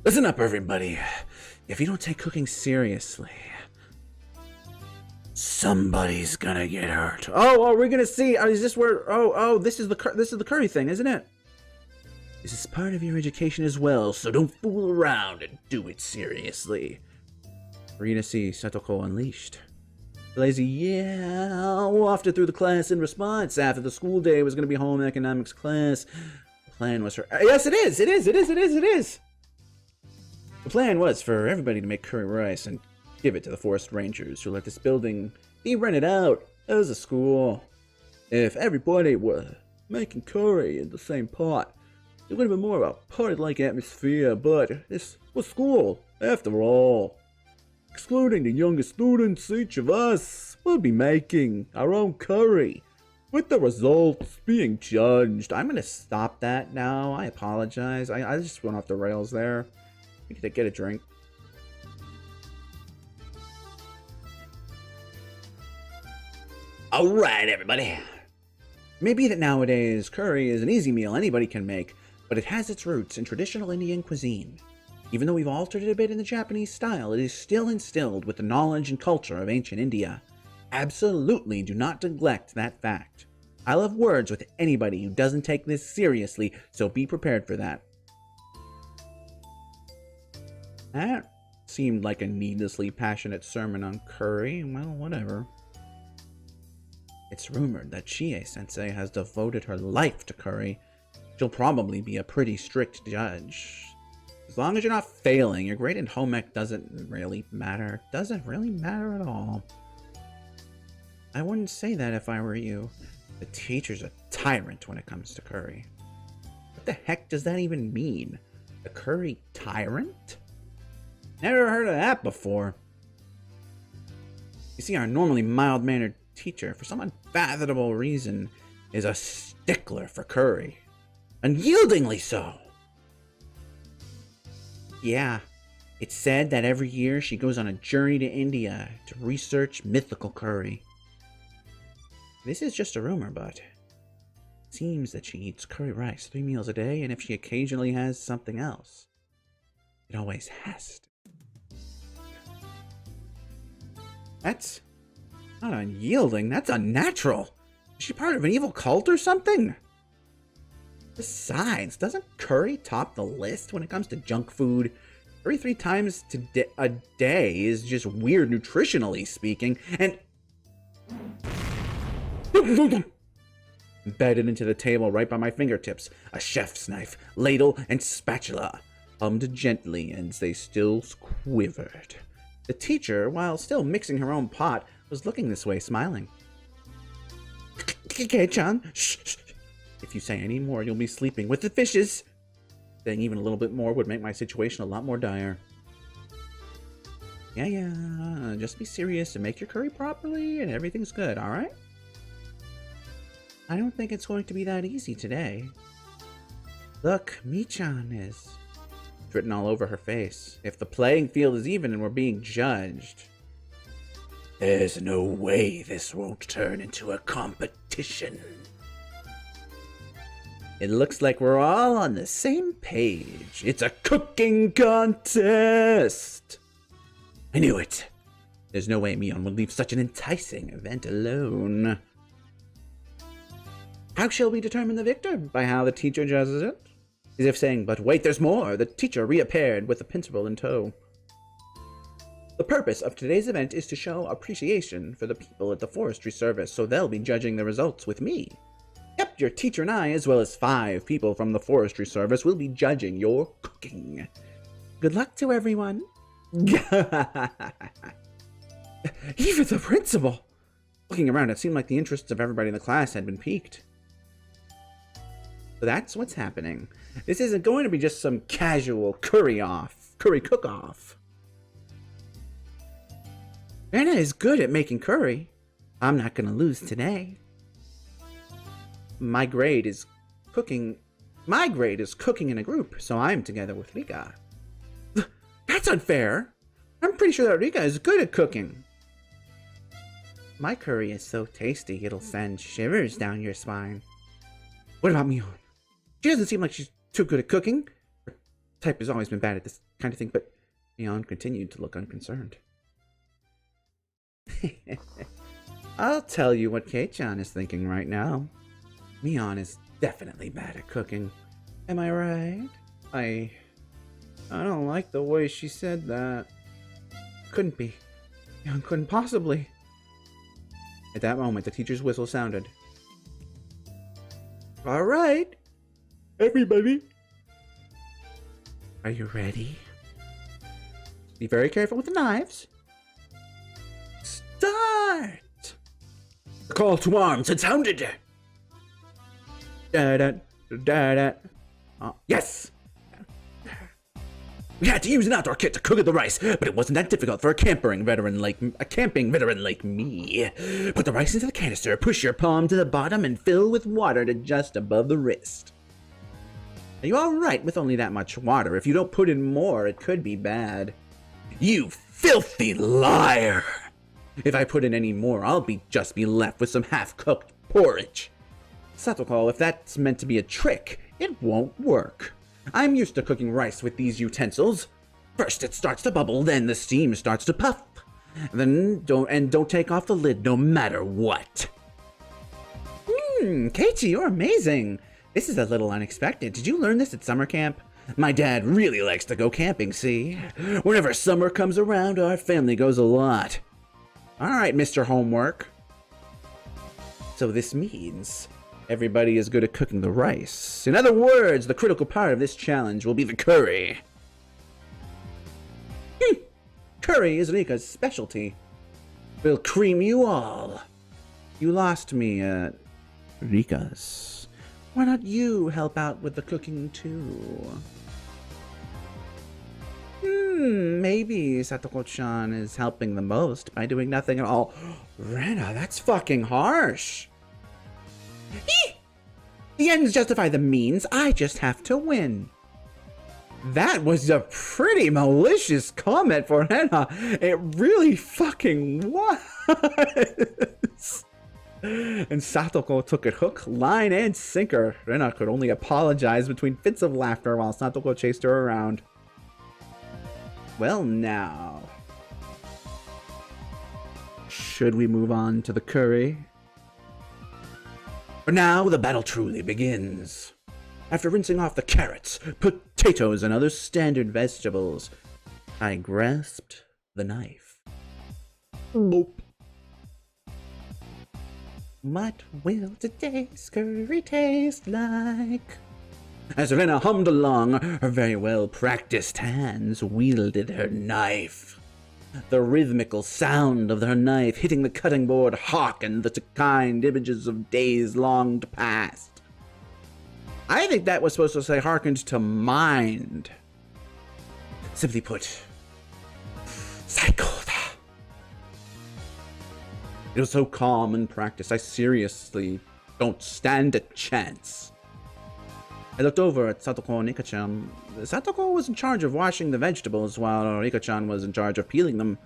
Listen up, everybody. If you don't take cooking seriously, somebody's gonna get hurt. Oh, we're gonna see. Is this where? This is the curry thing, isn't it? This is part of your education as well, so don't fool around and do it seriously. We're gonna see Stantoko unleashed. Lazy, yeah, wafted through the class in response. After the school day was gonna be home economics class. The plan was for yes, it is. The plan was for everybody to make curry rice and give it to the forest rangers who let this building be rented out as a school. If everybody were making curry in the same pot, it would have been more of a party-like atmosphere, but this was school, after all. Excluding the youngest students, each of us will be making our own curry, with the results being judged. I'm gonna stop that now. I apologize. I just went off the rails there. We could get a drink. Alright, everybody. Maybe that nowadays curry is an easy meal anybody can make, but it has its roots in traditional Indian cuisine. Even though we've altered it a bit in the Japanese style, it is still instilled with the knowledge and culture of ancient India. Absolutely do not neglect that fact. I'll have words with anybody who doesn't take this seriously, so be prepared for that. That seemed like a needlessly passionate sermon on curry. Well, whatever. It's rumored that Chie-sensei has devoted her life to curry. She'll probably be a pretty strict judge. As long as you're not failing, your grade in home ec doesn't really matter. Doesn't really matter at all. I wouldn't say that if I were you. The teacher's a tyrant when it comes to curry. What the heck does that even mean? A curry tyrant? Never heard of that before. You see, our normally mild-mannered teacher, for some unfathomable reason, is a stickler for curry. Unyieldingly so. Yeah, it's said that every year she goes on a journey to India to research mythical curry. This is just a rumor, but it seems that she eats curry rice 3 meals a day, and if she occasionally has something else, it always has to. That's not unyielding, that's unnatural. Is she part of an evil cult or something? Besides, doesn't curry top the list when it comes to junk food? Curry 3 times a day is just weird nutritionally speaking, and embedded into the table right by my fingertips, a chef's knife, ladle, and spatula hummed gently as they still quivered. The teacher, while still mixing her own pot, was looking this way, smiling. Kei-chan, shh. If you say any more, you'll be sleeping with the fishes. Saying even a little bit more would make my situation a lot more dire. Yeah, just be serious and make your curry properly and everything's good, alright? I don't think it's going to be that easy today. Look, Mi-chan is... It's written all over her face. If the playing field is even and we're being judged... There's no way this won't turn into a competition. It looks like we're all on the same page. It's a cooking contest! I knew it! There's no way Mion would leave such an enticing event alone. How shall we determine the victor? By how the teacher judges it? As if saying, but wait, there's more! The teacher reappeared with the principal in tow. The purpose of today's event is to show appreciation for the people at the forestry service, so they'll be judging the results with me. Yep, your teacher and I, as well as 5 people from the forestry service, will be judging your cooking. Good luck to everyone. Even the principal! Looking around, it seemed like the interests of everybody in the class had been piqued. So that's what's happening. This isn't going to be just some casual curry cook-off. Anna is good at making curry. I'm not going to lose today. My grade is cooking in a group, so I'm together with Rika. That's unfair. I'm pretty sure that Rika is good at cooking. My curry is so tasty, it'll send shivers down your spine. What about Mion? She doesn't seem like she's too good at cooking. Her type has always been bad at this kind of thing, but Mion continued to look unconcerned. I'll tell you what Kei-chan is thinking right now. Mion is definitely bad at cooking. Am I right? I don't like the way she said that. Couldn't be. Mion couldn't possibly. At that moment, the teacher's whistle sounded. All right, everybody. Are you ready? Be very careful with the knives. Start! The call to arms had sounded. Yes! We had to use an outdoor kit to cook the rice, but it wasn't that difficult for a camping veteran like me. Put the rice into the canister, push your palm to the bottom, and fill with water to just above the wrist. Are you alright with only that much water? If you don't put in more, it could be bad. You filthy liar! If I put in any more, I'll just be left with some half-cooked porridge. Satoko, if that's meant to be a trick, it won't work. I'm used to cooking rice with these utensils. First it starts to bubble, then the steam starts to puff. Then don't take off the lid no matter what. Keiichi, you're amazing. This is a little unexpected. Did you learn this at summer camp? My dad really likes to go camping, see? Whenever summer comes around, our family goes a lot. Alright, Mr. Homework. So this means everybody is good at cooking the rice. In other words, the critical part of this challenge will be the curry. Curry is Rika's specialty. We'll cream you all. You lost me at Rika's. Why not you help out with the cooking too? Maybe Satoko-chan is helping the most by doing nothing at all. Rena, that's fucking harsh. The ends justify the means. I just have to win. That was a pretty malicious comment for Rena. It really fucking was. And Satoko took it hook, line, and sinker. Rena could only apologize between fits of laughter while Satoko chased her around. Well, now, should we move on to the curry? For now, the battle truly begins. After rinsing off the carrots, potatoes, and other standard vegetables, I grasped the knife. Nope. What will today's curry taste like? As Rena hummed along, her very well-practiced hands wielded her knife. The rhythmical sound of her knife hitting the cutting board hearkened to kind images of days long past. I think that was supposed to say hearkened to mind. Simply put, Saikoda. It was so calm and practiced, I seriously don't stand a chance. I looked over at Satoko and Rika-chan. Satoko was in charge of washing the vegetables, while Rika-chan was in charge of peeling them.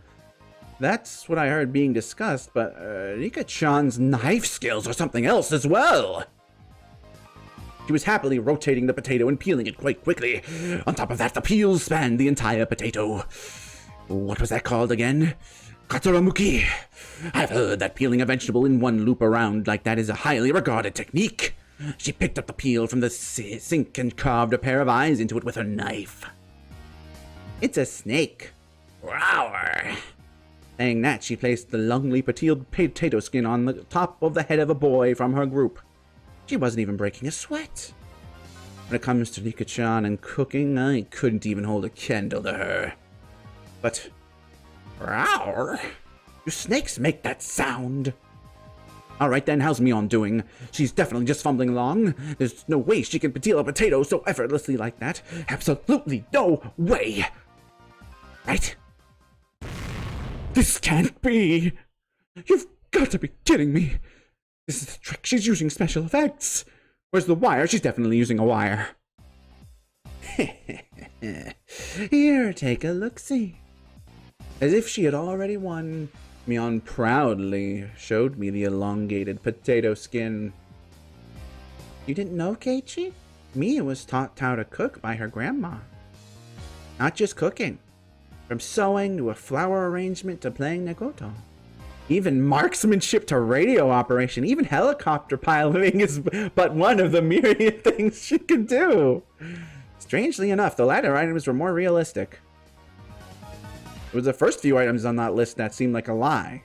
That's what I heard being discussed, but Rika-chan's knife skills are something else as well. She was happily rotating the potato and peeling it quite quickly. On top of that, the peels spanned the entire potato. What was that called again? Katsuramuki. I've heard that peeling a vegetable in one loop around like that is a highly regarded technique. She picked up the peel from the sink and carved a pair of eyes into it with her knife. It's a snake. Rawr. Saying that, she placed the longly peeled potato skin on the top of the head of a boy from her group. She wasn't even breaking a sweat. When it comes to Rika-chan and cooking, I couldn't even hold a candle to her. But, rawr. Do snakes make that sound? Alright then, how's Mion doing? She's definitely just fumbling along. There's no way she can peel a potato so effortlessly like that. Absolutely no way! Right? This can't be! You've got to be kidding me! This is the trick. She's using special effects! Where's the wire? She's definitely using a wire. Here, take a look-see. As if she had already won, Mion proudly showed me the elongated potato skin. You didn't know, Keiichi? Mia was taught how to cook by her grandma. Not just cooking. From sewing to a flower arrangement to playing Nagoto. Even marksmanship to radio operation. Even helicopter piloting is but one of the myriad things she can do. Strangely enough, the latter items were more realistic. It was the first few items on that list that seemed like a lie.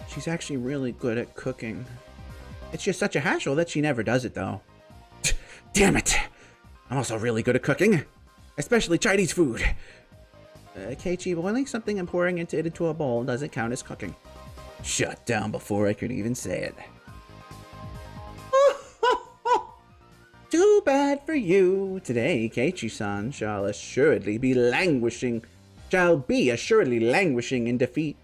She's actually really good at cooking. It's just such a hassle that she never does it, though. Damn it! I'm also really good at cooking. Especially Chinese food. Keiichi, boiling something and pouring it into a bowl doesn't count as cooking. Shut down before I could even say it. Too bad for you. Today, Keiichi-san shall be assuredly languishing in defeat.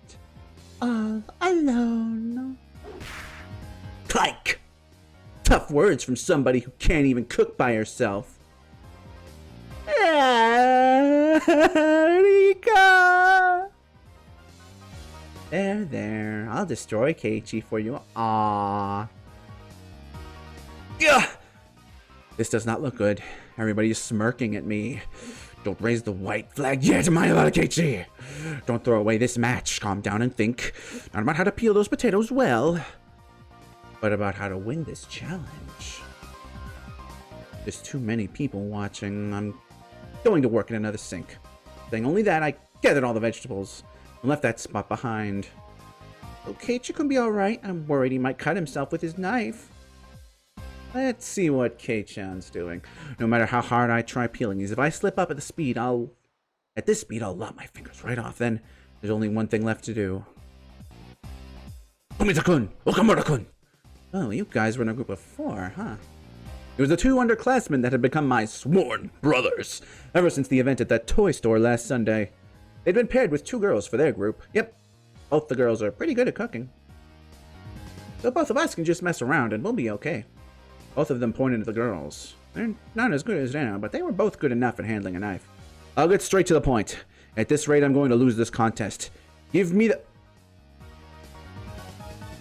All alone. Clank! Tough words from somebody who can't even cook by herself. Rika! There. I'll destroy Keiichi for you. Aww. Gah! This does not look good. Everybody is smirking at me. Don't raise the white flag yet, my little Keiichi! Don't throw away this match. Calm down and think. Not about how to peel those potatoes well, but about how to win this challenge. There's too many people watching. I'm going to work in another sink. Saying only that, I gathered all the vegetables and left that spot behind. Oh, Keiichi can be alright. I'm worried he might cut himself with his knife. Let's see what Kei-chan's doing. No matter how hard I try peeling these, if I slip up at this speed, I'll lop my fingers right off. Then there's only one thing left to do. Komita-kun! Okamura-kun! Oh, you guys were in a group of 4, huh? It was the 2 underclassmen that had become my sworn brothers ever since the event at that toy store last Sunday. They'd been paired with 2 girls for their group. Yep, both the girls are pretty good at cooking. So both of us can just mess around and we'll be okay. Both of them pointed at the girls. They're not as good as Anna, but they were both good enough at handling a knife. I'll get straight to the point. At this rate, I'm going to lose this contest. Give me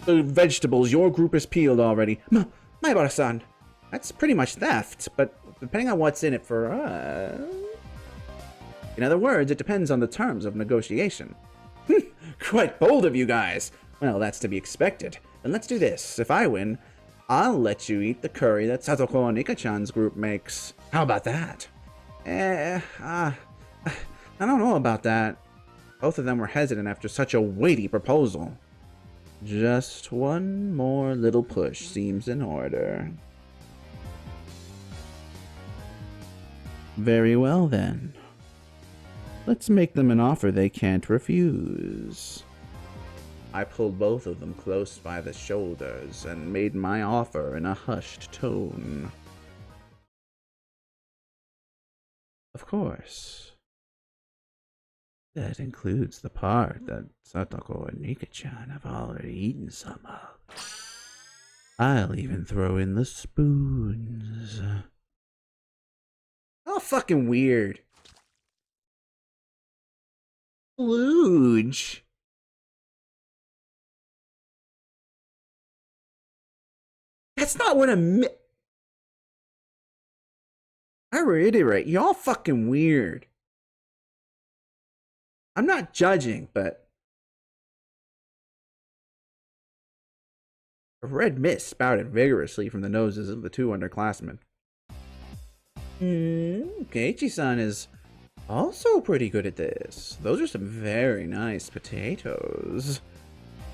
the vegetables. Your group is peeled already. Maibara-san. That's pretty much theft, but depending on what's in it for us... In other words, it depends on the terms of negotiation. Quite bold of you guys. Well, that's to be expected. Then let's do this. If I win, I'll let you eat the curry that Satoko and Nika-chan's group makes. How about that? I don't know about that. Both of them were hesitant after such a weighty proposal. Just one more little push seems in order. Very well then. Let's make them an offer they can't refuse. I pulled both of them close by the shoulders and made my offer in a hushed tone. Of course. That includes the part that Satoko and Nika-chan have already eaten some of. I'll even throw in the spoons. How fucking weird. Luge. That's not what I reiterate, y'all fucking weird. I'm not judging, but a red mist spouted vigorously from the noses of the 2 underclassmen. Keiichi-san is also pretty good at this. Those are some very nice potatoes.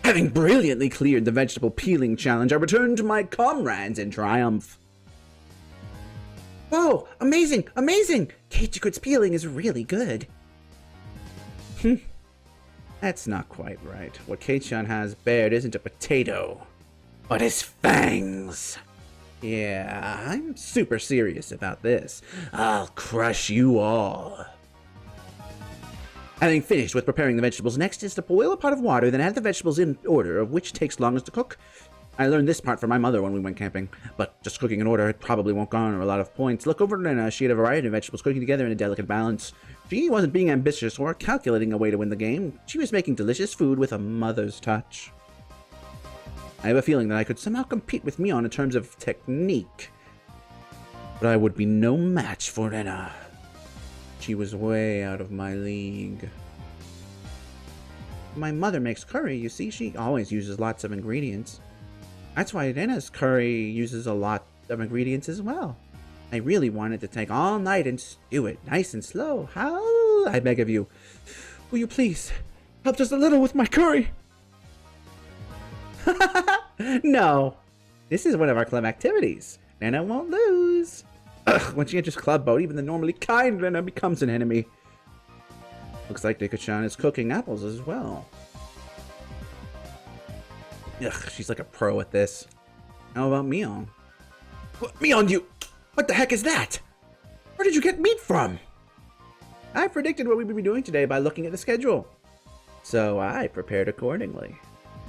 Having brilliantly cleared the vegetable peeling challenge, I returned to my comrades in triumph. Oh, amazing, amazing! Keiichi-kun's peeling is really good. That's not quite right. What Kei-chan has bared isn't a potato, but his fangs. Yeah, I'm super serious about this. I'll crush you all. Having finished with preparing the vegetables, next is to boil a pot of water, then add the vegetables in order of which takes longest to cook. I learned this part from my mother when we went camping, but just cooking in order it probably won't garner a lot of points. Look over Nana, she had a variety of vegetables cooking together in a delicate balance. She wasn't being ambitious or calculating a way to win the game. She was making delicious food with a mother's touch. I have a feeling that I could somehow compete with Mion in terms of technique. but I would be no match for Rena. She was way out of my league. My mother makes curry, you see. She always uses lots of ingredients. That's why Rena's curry uses a lot of ingredients as well. I really wanted to take all night and stew it nice and slow. How? I beg of you. Will you please help just a little with my curry? No. This is one of our club activities. Rena won't lose. Ugh, when she enters club mode, even the normally kind Rena becomes an enemy. Looks like Higurashi is cooking apples as well. Ugh, she's like a pro at this. How about Mion? Mion, you... What the heck is that? Where did you get meat from? I predicted what we would be doing today by looking at the schedule. So I prepared accordingly.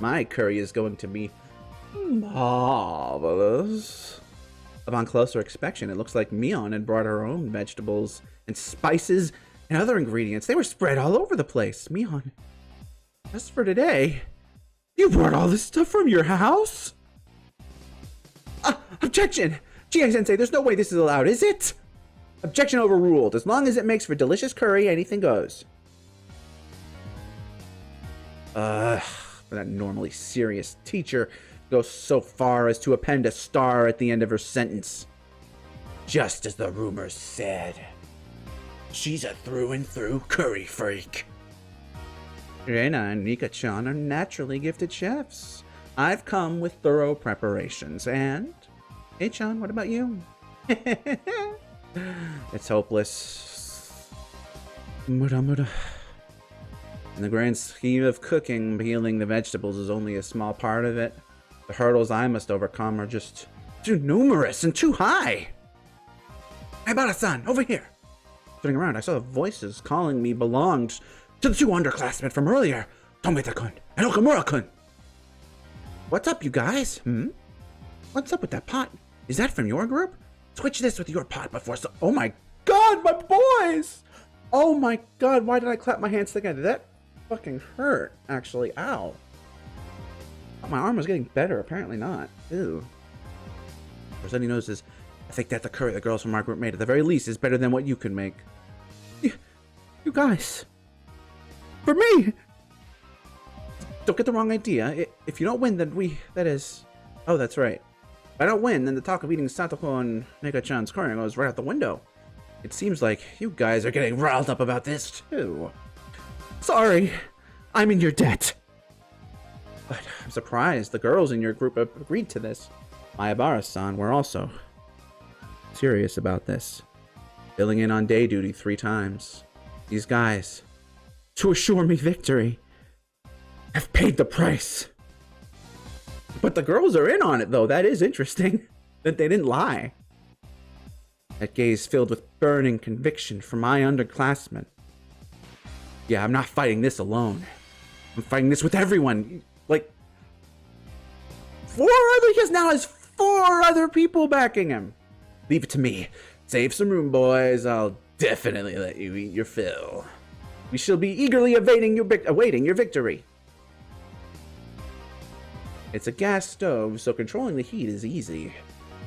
My curry is going to be marvelous. Upon closer inspection, it looks like Mion had brought her own vegetables and spices and other ingredients. They were spread all over the place. Mion, just for today, you brought all this stuff from your house? Objection! Chie-sensei, there's no way this is allowed, is it? Objection overruled. As long as it makes for delicious curry, anything goes. That normally serious teacher goes so far as to append a star at the end of her sentence. Just as the rumors said. She's a through and through curry freak. Rena and Nika-chan are naturally gifted chefs. I've come with thorough preparations, and... Hey, Chan, what about you? It's hopeless. Muda. In the grand scheme of cooking, peeling the vegetables is only a small part of it. The hurdles I must overcome are just too numerous and too high. Hibara-san, over here. Turning around, I saw the voices calling me belonged to the two underclassmen from earlier, Tomita-kun and Okamura-kun. What's up, you guys? What's up with that pot? Is that from your group? Switch this with your pot before so— Oh my god, my boys! Oh my god, why did I clap my hands together? That fucking hurt, actually. Ow. My arm was getting better, apparently not. Ew. First thing he notices, I think that the curry the girls from our group made at the very least is better than what you can make. You guys. For me! Don't get the wrong idea. If you don't win, then that is... Oh, that's right. If I don't win, then the talk of eating stantoko and Nika-chan's curry goes right out the window. It seems like you guys are getting riled up about this, too. Sorry. I'm in your debt. But I'm surprised the girls in your group have agreed to this. Hibara-san were also serious about this. Filling in on day duty 3 times. These guys, to assure me victory, have paid the price. But the girls are in on it, though. That is interesting. That they didn't lie. That gaze filled with burning conviction for my underclassmen. Yeah, I'm not fighting this alone. I'm fighting this with everyone. Like, he now has 4 other people backing him. Leave it to me. Save some room, boys. I'll definitely let you eat your fill. We shall be eagerly awaiting your victory. It's a gas stove, so controlling the heat is easy.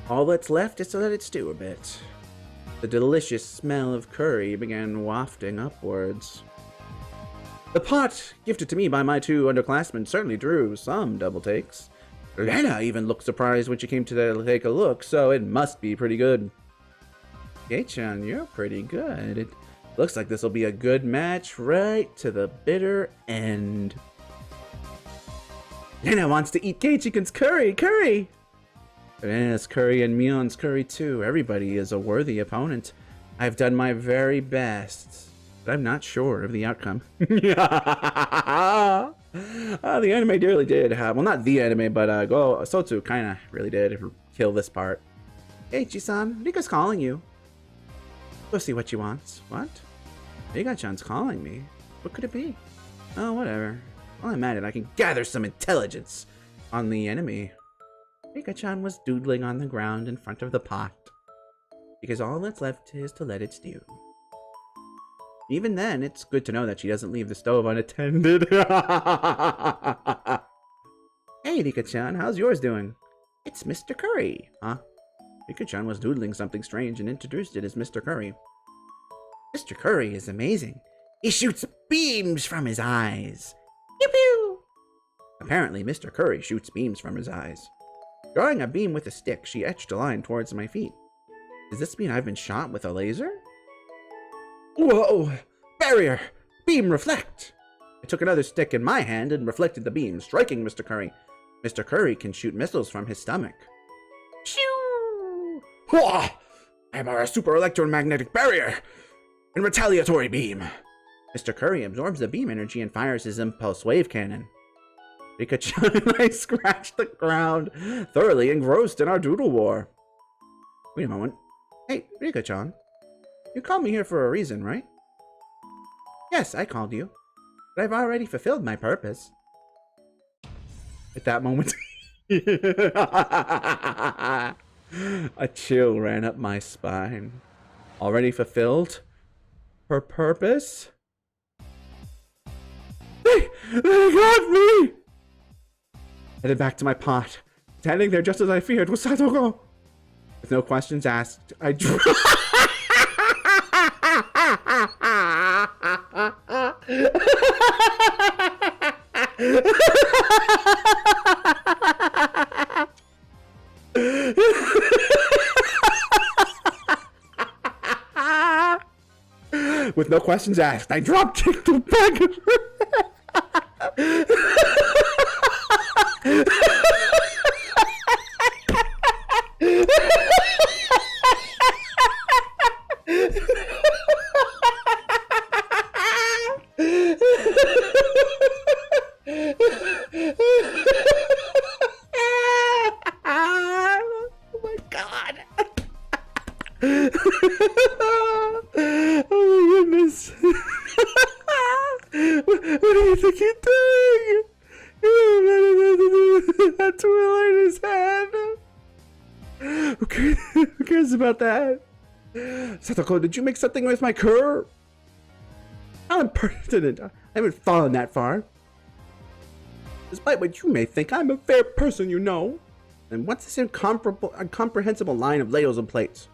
All that's left is to let it stew a bit. The delicious smell of curry began wafting upwards. The pot, gifted to me by my 2 underclassmen, certainly drew some double takes. Rena even looked surprised when she came to take a look, so it must be pretty good. Gei-chan, you're pretty good. It looks like this will be a good match right to the bitter end. Rena wants to eat Gei-chikun's curry! Rena's curry and Mion's curry too. Everybody is a worthy opponent. I've done my very best, but I'm not sure of the outcome. The anime really did have, well, not the anime, but Sotsu kind of really did kill this part. Hey, Chi-san, Rika's calling you. Go see what she wants. What? Rika-chan's calling me. What could it be? Oh, whatever. While I'm at it, I can gather some intelligence on the enemy. Rika-chan was doodling on the ground in front of the pot, because all that's left is to let it stew. Even then, it's good to know that she doesn't leave the stove unattended. Hey, Rika-chan, how's yours doing? It's Mr. Curry, huh? Rika-chan was doodling something strange and introduced it as Mr. Curry. Mr. Curry is amazing. He shoots beams from his eyes. Pew pew! Apparently, Mr. Curry shoots beams from his eyes. Drawing a beam with a stick, she etched a line towards my feet. Does this mean I've been shot with a laser? Whoa! Barrier! Beam reflect! I took another stick in my hand and reflected the beam, striking Mr. Curry. Mr. Curry can shoot missiles from his stomach. Shoo! Whoa! I'm a super electromagnetic barrier! And retaliatory beam! Mr. Curry absorbs the beam energy and fires his impulse wave cannon. Rika-chan and I scratched the ground, thoroughly engrossed in our doodle war. Wait a moment. Hey, Rika-chan. You called me here for a reason, right? Yes, I called you. But I've already fulfilled my purpose. At that moment, a chill ran up my spine. Already fulfilled? Her purpose? They got me! Headed back to my pot. Standing there just as I feared was Satoko. With no questions asked, I drew. With no questions asked, I drop kicked the bag. Oh my god. Oh my goodness. What do you think you're doing? That twirl in his hand. Who cares about that? Satoko, did you make something with my cur? How impertinent. I haven't fallen that far. Despite what you may think, I'm a fair person, you know. And what's this incomprehensible line of ladles and plates?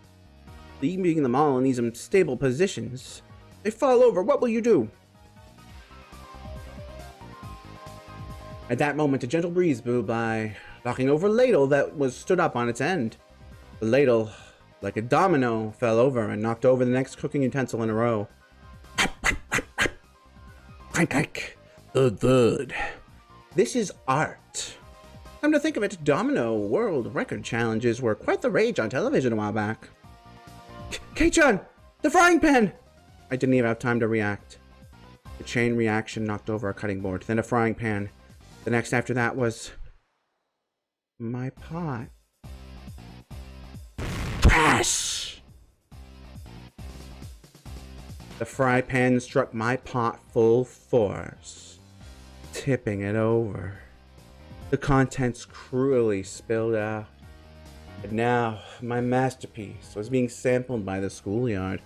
Leaving them all in these unstable positions. They fall over, what will you do? At that moment, a gentle breeze blew by, knocking over a ladle that was stood up on its end. The ladle, like a domino, fell over and knocked over the next cooking utensil in a row. Clank, clank. Thud, thud. This is art. Come to think of it, domino world record challenges were quite the rage on television a while back. Kei-chan! The frying pan! I didn't even have time to react. The chain reaction knocked over a cutting board, then a frying pan. The next after that was my pot. Crash! The fry pan struck my pot full force, tipping it over. The contents cruelly spilled out. And now, my masterpiece was being sampled by the schoolyard.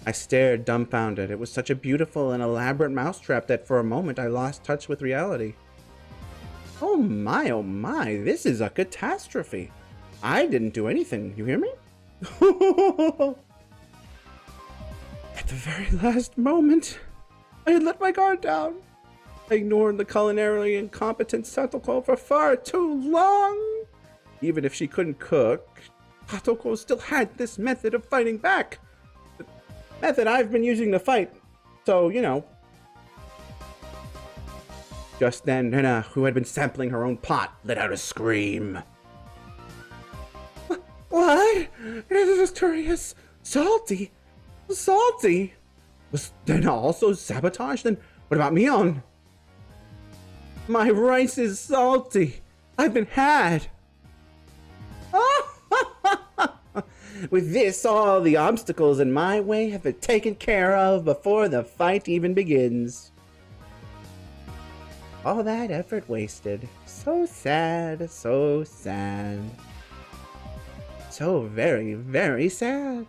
I stared dumbfounded. It was such a beautiful and elaborate mousetrap that for a moment I lost touch with reality. Oh my, this is a catastrophe. I didn't do anything, you hear me? At the very last moment, I had let my guard down. I ignored the culinarily incompetent Satoko for far too long. Even if she couldn't cook, Satoko still had this method of fighting back. The method I've been using to fight, so, you know. Just then, Nana, who had been sampling her own pot, let out a scream. What? It is curious. Salty? Salty? Was Nana also sabotaged? Then what about mion? My rice is salty. I've been had. With this, all the obstacles in my way have been taken care of before the fight even begins. All that effort wasted. So sad, so sad. So very, very sad.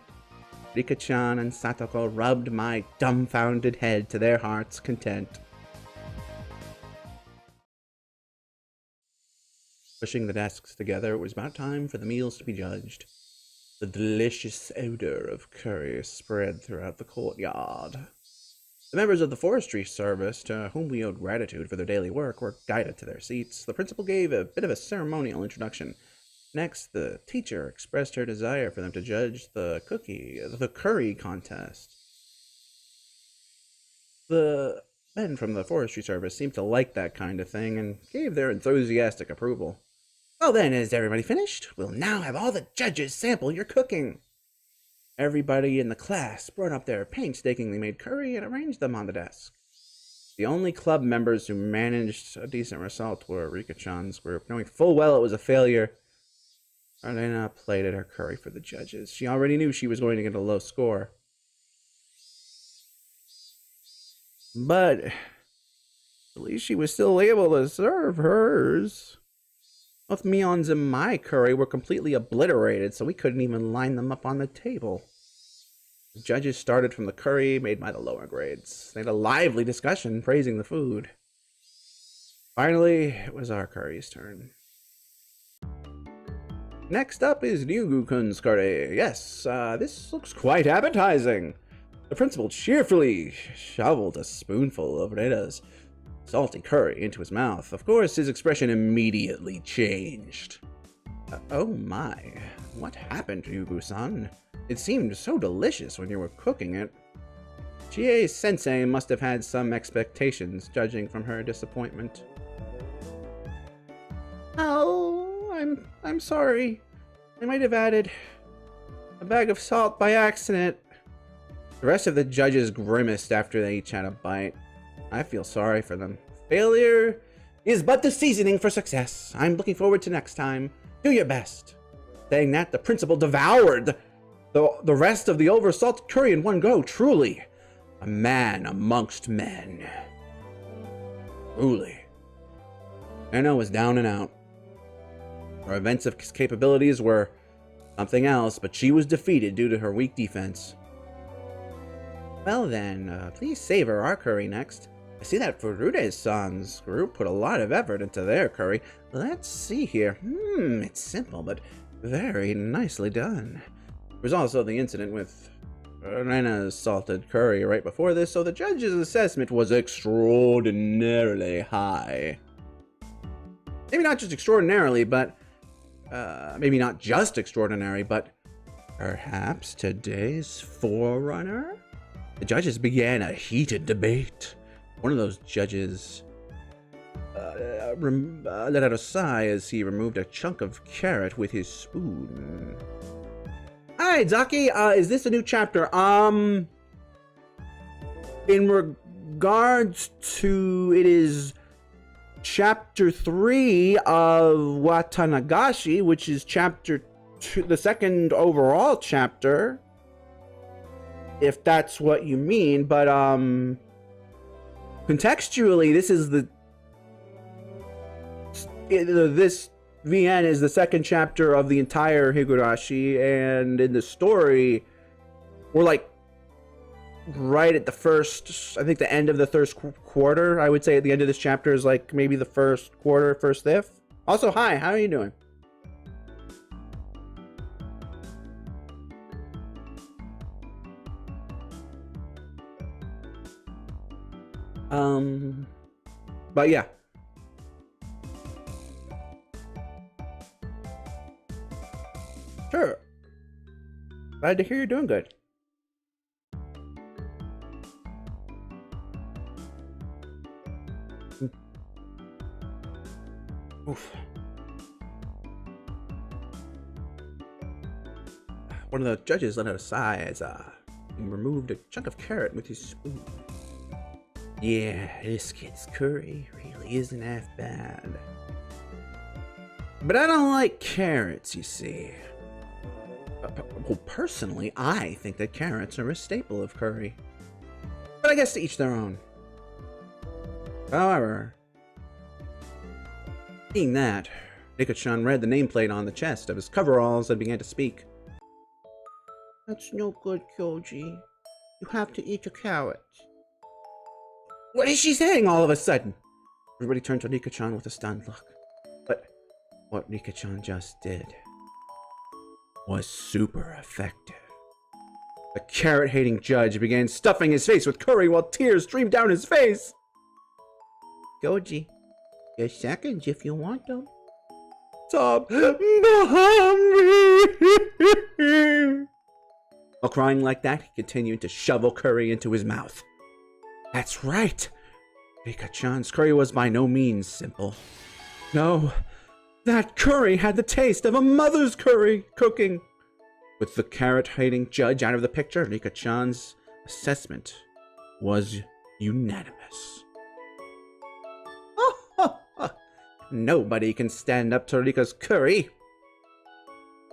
Rika-chan and Satoko rubbed my dumbfounded head to their heart's content. Pushing the desks together, it was about time for the meals to be judged. The delicious odor of curry spread throughout the courtyard. The members of the forestry service, to whom we owed gratitude for their daily work, were guided to their seats. The principal gave a bit of a ceremonial introduction. Next, the teacher expressed her desire for them to judge the curry contest. The men from the forestry service seemed to like that kind of thing and gave their enthusiastic approval. Well then, is everybody finished? We'll now have all the judges sample your cooking. Everybody in the class brought up their painstakingly made curry and arranged them on the desk. The only club members who managed a decent result were Rika-chan's group. Knowing full well it was a failure, Arlena plated her curry for the judges. She already knew she was going to get a low score. But at least she was still able to serve hers. Both Mion's and my curry were completely obliterated, so we couldn't even line them up on the table. The judges started from the curry made by the lower grades. They had a lively discussion praising the food. Finally, it was our curry's turn. Next up is Ryugu-kun's curry. Yes, this looks quite appetizing. The principal cheerfully shoveled a spoonful of Rena's salty curry into his mouth. Of course, his expression immediately changed. Oh my, what happened, Ryugu-san? It seemed so delicious when you were cooking it. Chie-sensei must have had some expectations, judging from her disappointment. Oh, I'm sorry. I might have added a bag of salt by accident. The rest of the judges grimaced after they each had a bite. I feel sorry for them. Failure is but the seasoning for success. I'm looking forward to next time. Do your best. Saying that, the principal devoured the rest of the oversalted curry in one go. Truly, a man amongst men. Truly. Anna was down and out. Her offensive capabilities were something else, but she was defeated due to her weak defense. Well then, please savor our curry next. I see that Furude-san's group put a lot of effort into their curry. Let's see here. It's simple, but very nicely done. There was also the incident with Rena's salted curry right before this, so the judge's assessment was extraordinarily high. Maybe not just extraordinarily, but maybe not just extraordinary, but perhaps today's forerunner? The judges began a heated debate. One of those judges let out a sigh as he removed a chunk of carrot with his spoon. Hi, Zaki. Is this a new chapter? In regards to, it is chapter 3 of Watanagashi, which is chapter 2, the second overall chapter, if that's what you mean. But contextually, this is this VN is the second chapter of the entire Higurashi, and in the story, we're like right at the first, I think the end of the first quarter. I would say at the end of this chapter is like maybe the first quarter, first fifth. Also, hi, how are you doing? But yeah. Sure. Glad to hear you're doing good. Oof. One of the judges let out a sigh as he removed a chunk of carrot with his spoon. Yeah, this kid's curry really isn't half bad. But I don't like carrots, you see. Well, personally, I think that carrots are a staple of curry. But I guess to each their own. However, seeing that, Rika-chan read the nameplate on the chest of his coveralls and began to speak. That's no good, Kyoji. You have to eat your carrots. What is she saying all of a sudden? Everybody turned to Rika-chan with a stunned look. But what Rika-chan just did was super effective. The carrot-hating judge began stuffing his face with curry while tears streamed down his face. Goji, just seconds if you want them. Sob, Mommy! While crying like that, he continued to shovel curry into his mouth. That's right. Rika-chan's curry was by no means simple. No, that curry had the taste of a mother's curry cooking. With the carrot-hating judge out of the picture, Rika-chan's assessment was unanimous. Nobody can stand up to Rika's curry.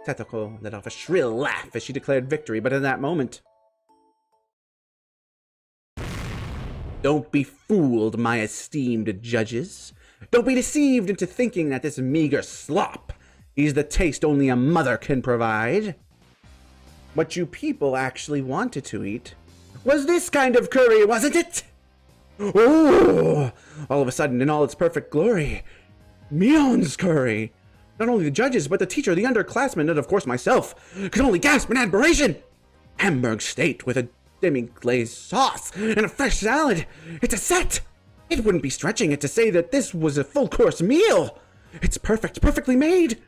Setoko let off a shrill laugh as she declared victory, but in that moment... Don't be fooled, my esteemed judges. Don't be deceived into thinking that this meager slop is the taste only a mother can provide. What you people actually wanted to eat was this kind of curry, wasn't it? Oh! All of a sudden, in all its perfect glory, Mion's curry. Not only the judges, but the teacher, the underclassmen, and of course myself, could only gasp in admiration. Hamburg steak with a demi-glazed sauce and a fresh salad. It's a set. It wouldn't be stretching it to say that this was a full-course meal. It's perfect, perfectly made.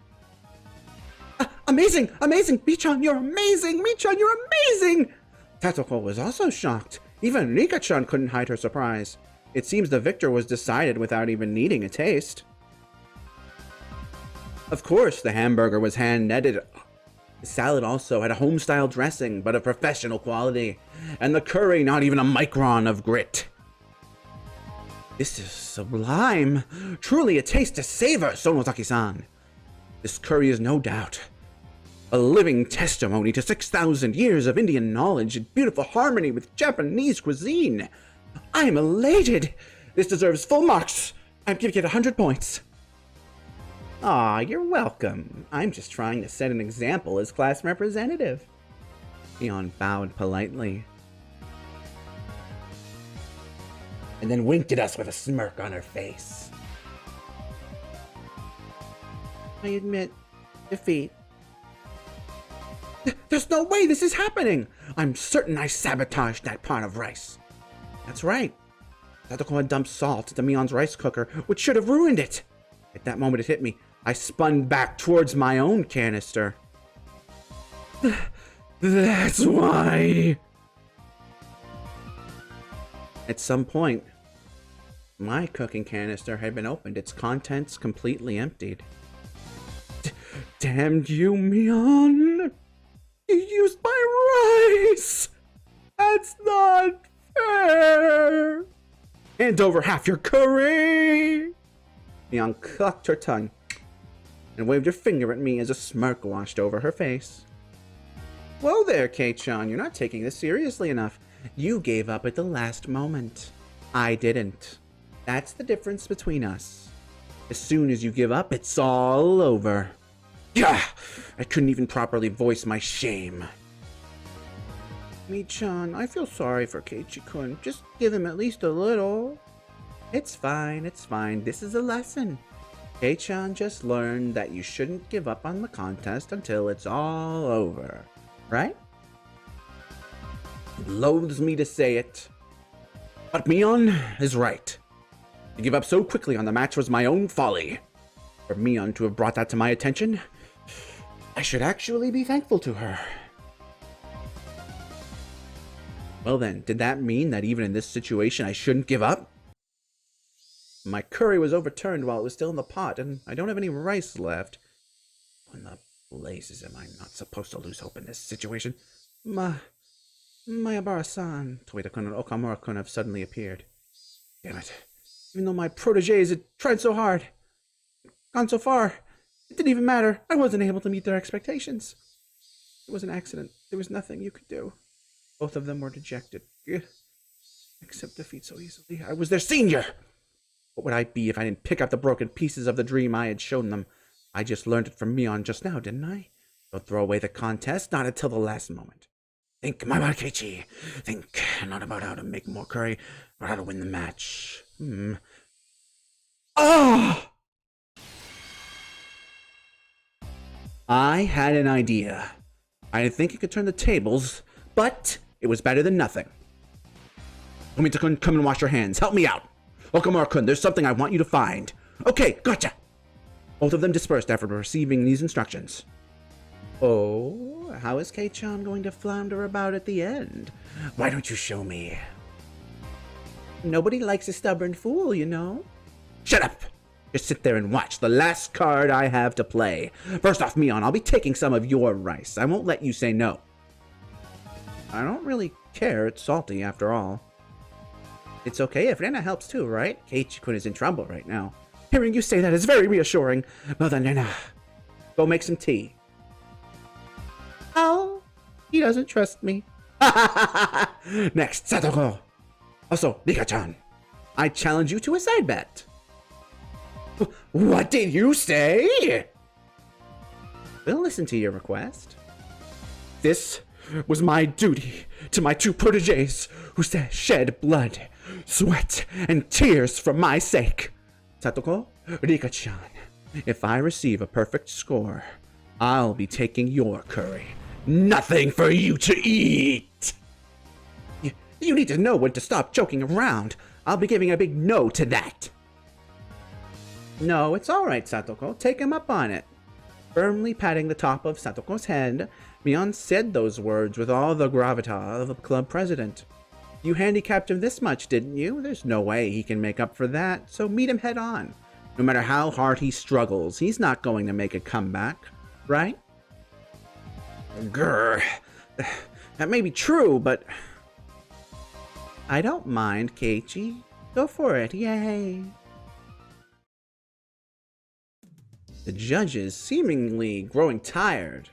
Amazing, amazing, Michan, you're amazing. Michan, you're amazing. Tatsuko was also shocked. Even Rika-chan couldn't hide her surprise. It seems the victor was decided without even needing a taste. Of course, the hamburger was hand-kneaded. The salad also had a home-style dressing, but of professional quality. And the curry, not even a micron of grit. This is sublime. Truly a taste to savor, Sonozaki-san. This curry is no doubt a living testimony to 6,000 years of Indian knowledge and beautiful harmony with Japanese cuisine. I am elated. This deserves full marks. I'm giving it 100 points. Aw, you're welcome. I'm just trying to set an example as class representative. Mion bowed politely, and then winked at us with a smirk on her face. I admit defeat. There's no way this is happening! I'm certain I sabotaged that pot of rice. That's right. Satoko had dumped salt into Mion's rice cooker, which should have ruined it. At that moment it hit me. I spun back towards my own canister. That's why. At some point, my cooking canister had been opened, its contents completely emptied. Damn you, Mion! You used my rice! That's not fair! Hand over half your curry! Mion clucked her tongue and waved her finger at me as a smirk washed over her face. Whoa there, Kei-chan, you're not taking this seriously enough. You gave up at the last moment. I didn't. That's the difference between us. As soon as you give up, it's all over. Yeah, I couldn't even properly voice my shame. Mi-chan, I feel sorry for Keiichi-kun. Just give him at least a little. It's fine, it's fine. This is a lesson. Kei-chan just learned that you shouldn't give up on the contest until it's all over. Right? It loathes me to say it, but Mion is right. To give up so quickly on the match was my own folly. For Mion to have brought that to my attention, I should actually be thankful to her. Well then, did that mean that even in this situation I shouldn't give up? My curry was overturned while it was still in the pot, and I don't have any rice left. When the blazes am I not supposed to lose hope in this situation? Mayabara-san, Toita-kun and Okamura-kun have suddenly appeared. Damn it. Even though my proteges had tried so hard, gone so far, it didn't even matter. I wasn't able to meet their expectations. It was an accident. There was nothing you could do. Both of them were dejected. Accept defeat so easily. I was their senior! What would I be if I didn't pick up the broken pieces of the dream I had shown them? I just learned it from Mion just now, didn't I? Don't throw away the contest, not until the last moment. Think, my Keiichi. Think, not about how to make more curry, but how to win the match. Ah! I had an idea. I didn't think it could turn the tables, but it was better than nothing. Omita-kun, come and wash your hands. Help me out. Okamura-kun, there's something I want you to find. Okay, gotcha. Both of them dispersed after receiving these instructions. Oh, how is Kei-chan going to flounder about at the end? Why don't you show me? Nobody likes a stubborn fool, you know. Shut up! Just sit there and watch the last card I have to play. First off, Mion, I'll be taking some of your rice. I won't let you say no. I don't really care. It's salty, after all. It's okay if Rena helps too, right? Keiichi-kun is in trouble right now. Hearing you say that is very reassuring. Well then, Rena, go make some tea. Oh, he doesn't trust me. Next, Satoko. Also, Rika-chan, I challenge you to a side bet. What did you say? We'll listen to your request. This was my duty to my two protégés who shed blood, sweat, and tears for my sake. Satoko, Rika-chan, if I receive a perfect score, I'll be taking your curry. Nothing for you to eat! You need to know when to stop joking around. I'll be giving a big no to that. No, it's alright, Satoko. Take him up on it. Firmly patting the top of Satoko's head, Mion said those words with all the gravitas of a club president. You handicapped him this much, didn't you? There's no way he can make up for that, so meet him head on. No matter how hard he struggles, he's not going to make a comeback, right? Grr. That may be true, but... I don't mind, Keiichi. Go for it, yay! The judges, seemingly growing tired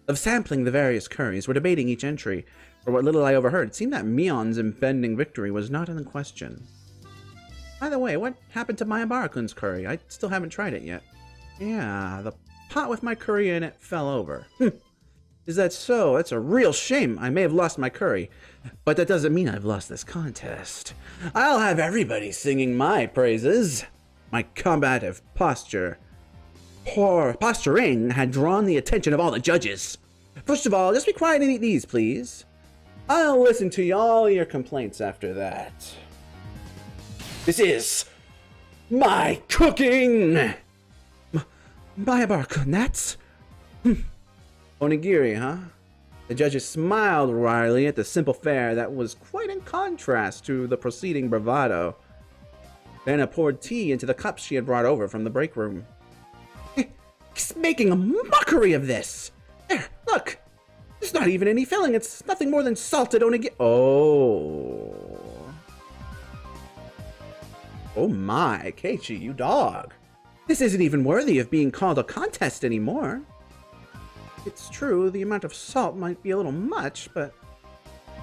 of sampling the various curries, were debating each entry. For what little I overheard, it seemed that Mion's impending victory was not in question. By the way, what happened to Mayabara-kun's curry? I still haven't tried it yet. Yeah, the pot with my curry in it fell over. Is that so? That's a real shame. I may have lost my curry, but that doesn't mean I've lost this contest. I'll have everybody singing my praises. My combative posturing had drawn the attention of all the judges. First of all, just be quiet and eat these, please. I'll listen to all your complaints after that. This is my cooking! Mayabara-kun, that's... Onigiri, huh? The judges smiled wryly at the simple fare that was quite in contrast to the preceding bravado. Vanna poured tea into the cups she had brought over from the break room. He's making a mockery of this! There, look! There's not even any filling, it's nothing more than salted onigiri. Oh. Oh my, Keiichi, you dog. This isn't even worthy of being called a contest anymore. It's true, the amount of salt might be a little much, but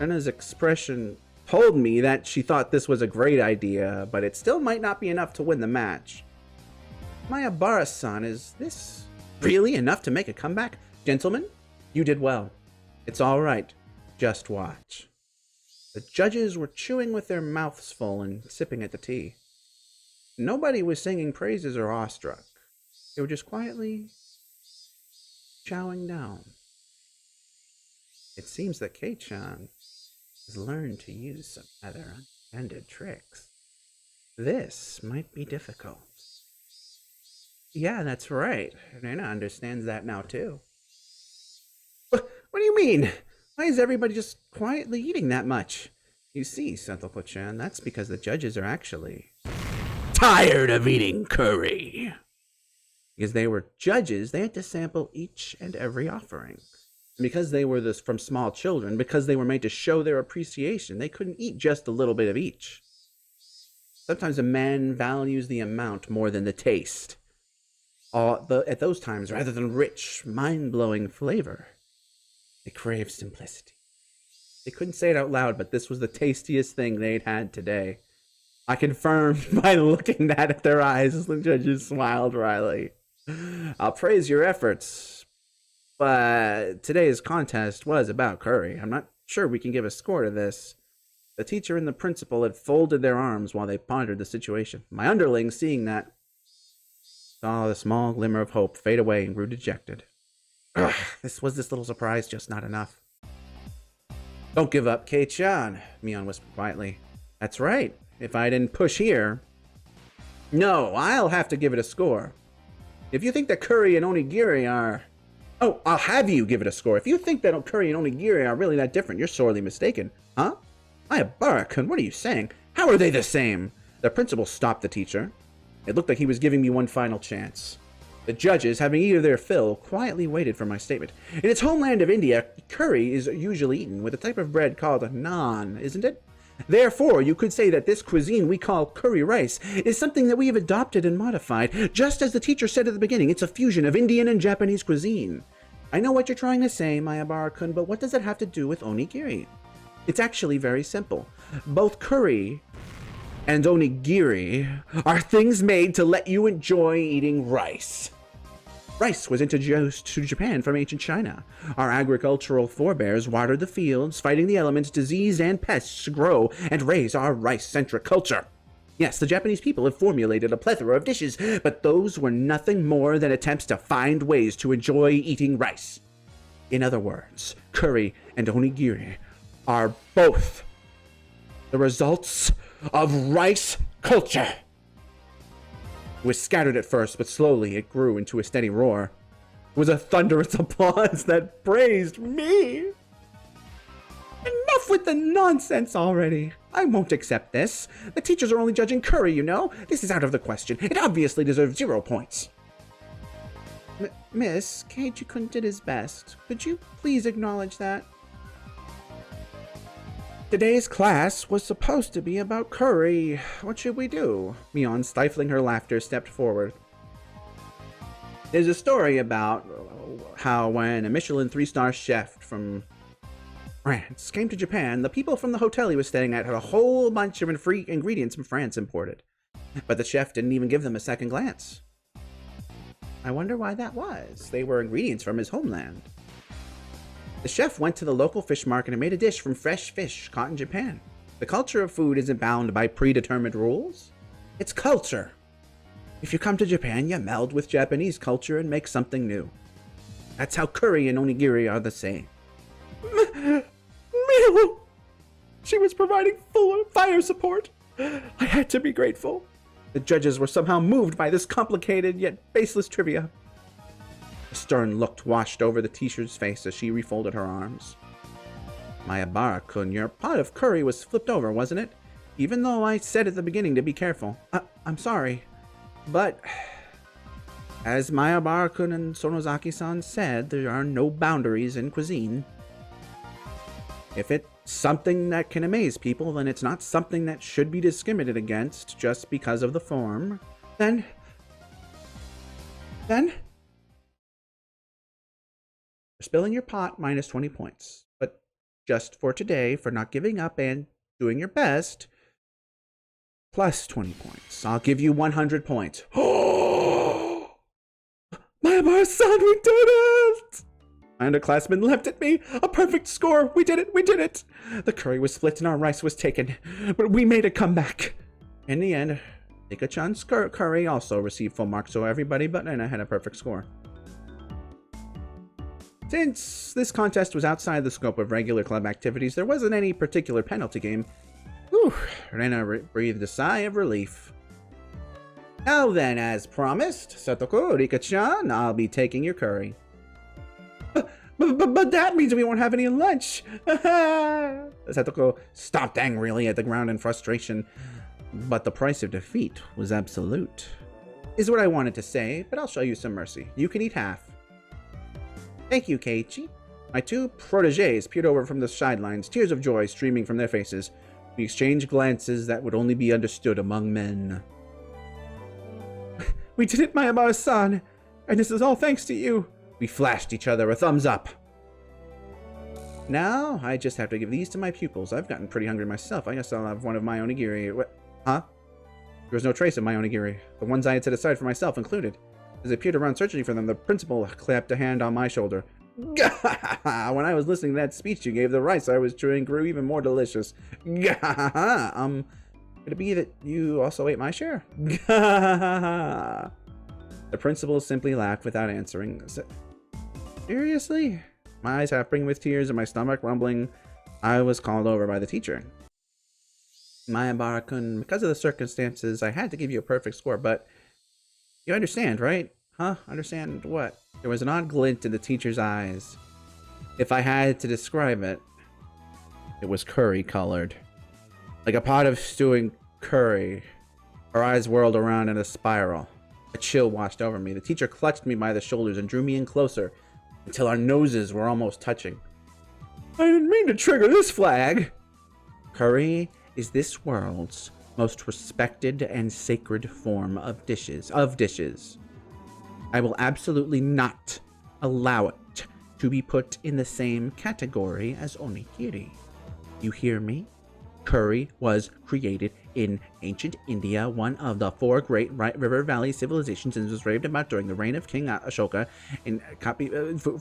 Anna's expression told me that she thought this was a great idea, but it still might not be enough to win the match. Mayabara-san, is this really enough to make a comeback? Gentlemen, you did well. It's all right. Just watch. The judges were chewing with their mouths full and sipping at the tea. Nobody was singing praises or awestruck. They were just quietly chowing down. It seems that Kei-chan has learned to use some rather unintended tricks. This might be difficult. Yeah, that's right. Rena understands that now too. What do you mean? Why is everybody just quietly eating that much? You see, Santoko-chan, that's because the judges are actually tired of eating curry. Because they were judges, they had to sample each and every offering. And because they were from small children, because they were made to show their appreciation, they couldn't eat just a little bit of each. Sometimes a man values the amount more than the taste. At those times, rather than rich, mind-blowing flavor, they craved simplicity. They couldn't say it out loud, but this was the tastiest thing they'd had today. I confirmed by looking at their eyes. The judges smiled wryly. I'll praise your efforts, but today's contest was about curry. I'm not sure we can give a score to this. The teacher and the principal had folded their arms while they pondered the situation. My underlings, seeing that, saw the small glimmer of hope fade away and grew dejected. Ugh, this little surprise just not enough. Don't give up, Kei-chan, Mion whispered quietly. That's right. If I didn't push here... No, I'll have to give it a score. If you think that curry and onigiri are... Oh, I'll have you give it a score. If you think that curry and onigiri are really that different, you're sorely mistaken. Huh? Mayabara-kun, what are you saying? How are they the same? The principal stopped the teacher. It looked like he was giving me one final chance. The judges, having eaten their fill, quietly waited for my statement. In its homeland of India, curry is usually eaten with a type of bread called naan, isn't it? Therefore, you could say that this cuisine we call curry rice is something that we have adopted and modified. Just as the teacher said at the beginning, it's a fusion of Indian and Japanese cuisine. I know what you're trying to say, Mayabara-kun, but what does it have to do with onigiri? It's actually very simple. Both curry and onigiri are things made to let you enjoy eating rice. Rice was introduced to Japan from ancient China. Our agricultural forebears watered the fields, fighting the elements, disease, and pests to grow and raise our rice-centric culture. Yes, the Japanese people have formulated a plethora of dishes, but those were nothing more than attempts to find ways to enjoy eating rice. In other words, curry and onigiri are both the results of rice culture. It was scattered at first, but slowly it grew into a steady roar. It was a thunderous applause that praised me. Enough with the nonsense already. I won't accept this. The teachers are only judging curry, you know. This is out of the question. It obviously deserves 0 points. Miss, Keiji-kun did his best. Could you please acknowledge that? Today's class was supposed to be about curry. What should we do? Mion, stifling her laughter, stepped forward. There's a story about how when a Michelin 3-star chef from France came to Japan, the people from the hotel he was staying at had a whole bunch of free ingredients from France imported. But the chef didn't even give them a second glance. I wonder why that was. They were ingredients from his homeland. The chef went to the local fish market and made a dish from fresh fish caught in Japan. The culture of food isn't bound by predetermined rules. It's culture. If you come to Japan, you meld with Japanese culture and make something new. That's how curry and onigiri are the same. Meal! She was providing full fire support. I had to be grateful. The judges were somehow moved by this complicated yet baseless trivia. A stern look washed over the teacher's face as she refolded her arms. Mayabara-kun, your pot of curry was flipped over, wasn't it? Even though I said at the beginning to be careful. I'm sorry. But, as Mayabara-kun and Sonozaki-san said, there are no boundaries in cuisine. If it's something that can amaze people, then it's not something that should be discriminated against just because of the form. Then... spilling your pot, minus 20 points. But just for today, for not giving up and doing your best, plus 20 points. I'll give you 100 points. Oh! Mayabara-san, we did it! My underclassmen leapt at me. A perfect score. We did it. We did it. The curry was split and our rice was taken. But we made a comeback. In the end, Nika-chan's curry also received full marks, so everybody but Nana had a perfect score. Since this contest was outside the scope of regular club activities, there wasn't any particular penalty game. Whew, Rena breathed a sigh of relief. Now then, as promised, Satoko, Rika-chan, I'll be taking your curry. But that means we won't have any lunch! Satoko stomped angrily at the ground in frustration. But the price of defeat was absolute. Is what I wanted to say, but I'll show you some mercy. You can eat half. Thank you, Keiichi. My two protégés peered over from the sidelines, tears of joy streaming from their faces. We exchanged glances that would only be understood among men. We did it, Mayabara-san, and this is all thanks to you. We flashed each other a thumbs up. Now, I just have to give these to my pupils. I've gotten pretty hungry myself. I guess I'll have one of my onigiri. What? Huh? There was no trace of my onigiri. The ones I had set aside for myself included. As I peered around searching for them, the principal clapped a hand on my shoulder. When I was listening to that speech you gave, the rice I was chewing grew even more delicious. Could it be that you also ate my share? The principal simply laughed without answering. Seriously? My eyes half brimming with tears and my stomach rumbling. I was called over by the teacher. Mayabara-kun, because of the circumstances, I had to give you a perfect score, but you understand, right? Huh? Understand what? There was an odd glint in the teacher's eyes. If I had to describe it, it was curry-colored. Like a pot of stewing curry. Her eyes whirled around in a spiral. A chill washed over me. The teacher clutched me by the shoulders and drew me in closer until our noses were almost touching. I didn't mean to trigger this flag. Curry is this world's most respected and sacred form of dishes. I will absolutely not allow it to be put in the same category as onigiri. You hear me? Curry was created in ancient India, one of the 4 great river valley civilizations, and was raved about during the reign of King Ashoka. And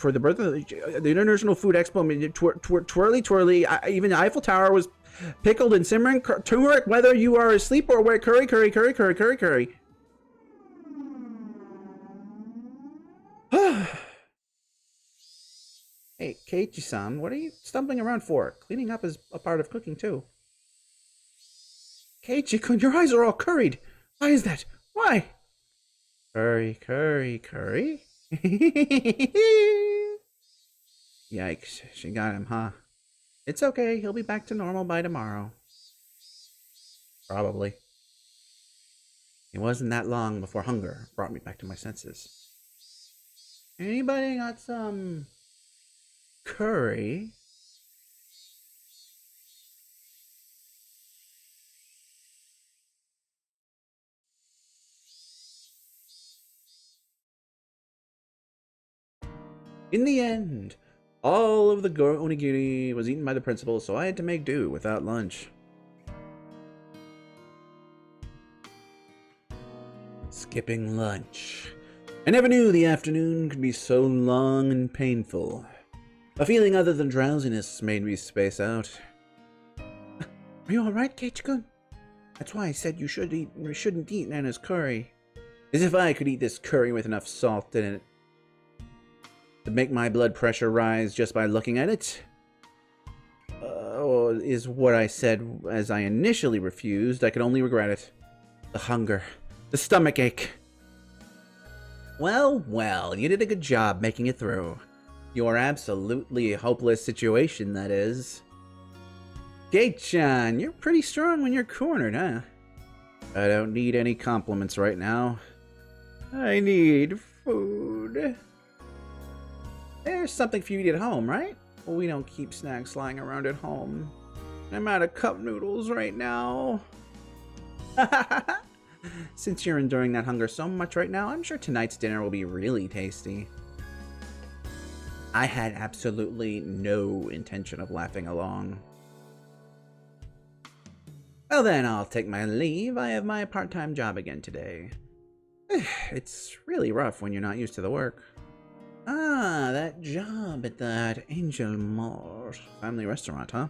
for the birth of the International Food Expo, twirly, even the Eiffel Tower was pickled in simmering turmeric. Whether you are asleep or awake, curry. Hey, Keiichi-san, what are you stumbling around for? Cleaning up is a part of cooking too. Keiichi-kun, your eyes are all curried. Why is that? Why? Curry. Yikes, she got him, huh? It's okay, he'll be back to normal by tomorrow. Probably. It wasn't that long before hunger brought me back to my senses. Anybody got some curry? In the end, all of the onigiri was eaten by the principal, so I had to make do without lunch. Skipping lunch. I never knew the afternoon could be so long and painful. A feeling other than drowsiness made me space out. Are you alright, Keiichi-kun? That's why I said you shouldn't eat Nana's curry. As if I could eat this curry with enough salt in it to make my blood pressure rise just by looking at it. Is what I said as I initially refused. I could only regret it. The hunger. The stomach ache. Well, you did a good job making it through. Your absolutely hopeless situation, that is. Kei-chan, you're pretty strong when you're cornered, huh? I don't need any compliments right now. I need food. There's something for you to eat at home, right? Well, we don't keep snacks lying around at home. I'm out of cup noodles right now. Since you're enduring that hunger so much right now, I'm sure tonight's dinner will be really tasty. I had absolutely no intention of laughing along. Well then, I'll take my leave. I have my part-time job again today. It's really rough when you're not used to the work. Ah, that job at that Angel Mall family restaurant, huh?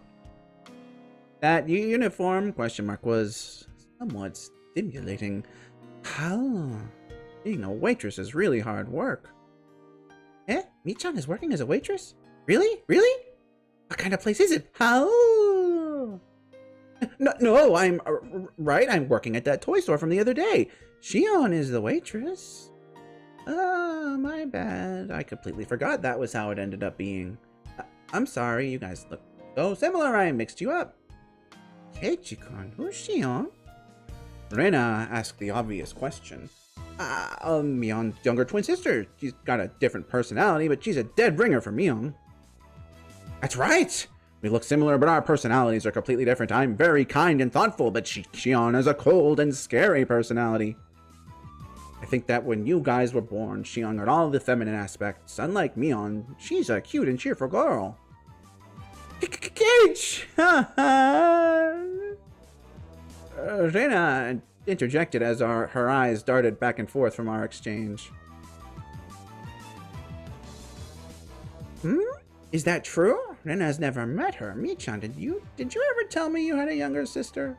That uniform, question mark, was somewhat stimulating. How? Being a waitress is really hard work. Eh? Mi-chan is working as a waitress? Really? Really? What kind of place is it? How? No, I'm right. I'm working at that toy store from the other day. Shion is the waitress. Oh, my bad. I completely forgot that was how it ended up being. I'm sorry, you guys look so similar. I mixed you up. Keiichi-kun, who's Shion? Rena asked the obvious question. Mion's younger twin sister. She's got a different personality, but she's a dead ringer for Mion. That's right! We look similar, but our personalities are completely different. I'm very kind and thoughtful, but Shion has a cold and scary personality. I think that when you guys were born, Shion got all the feminine aspects. Unlike Mion, she's a cute and cheerful girl. Cage! Rena interjected as her eyes darted back and forth from our exchange. Is that true? Rena has never met her. Mi-chan, did you ever tell me you had a younger sister?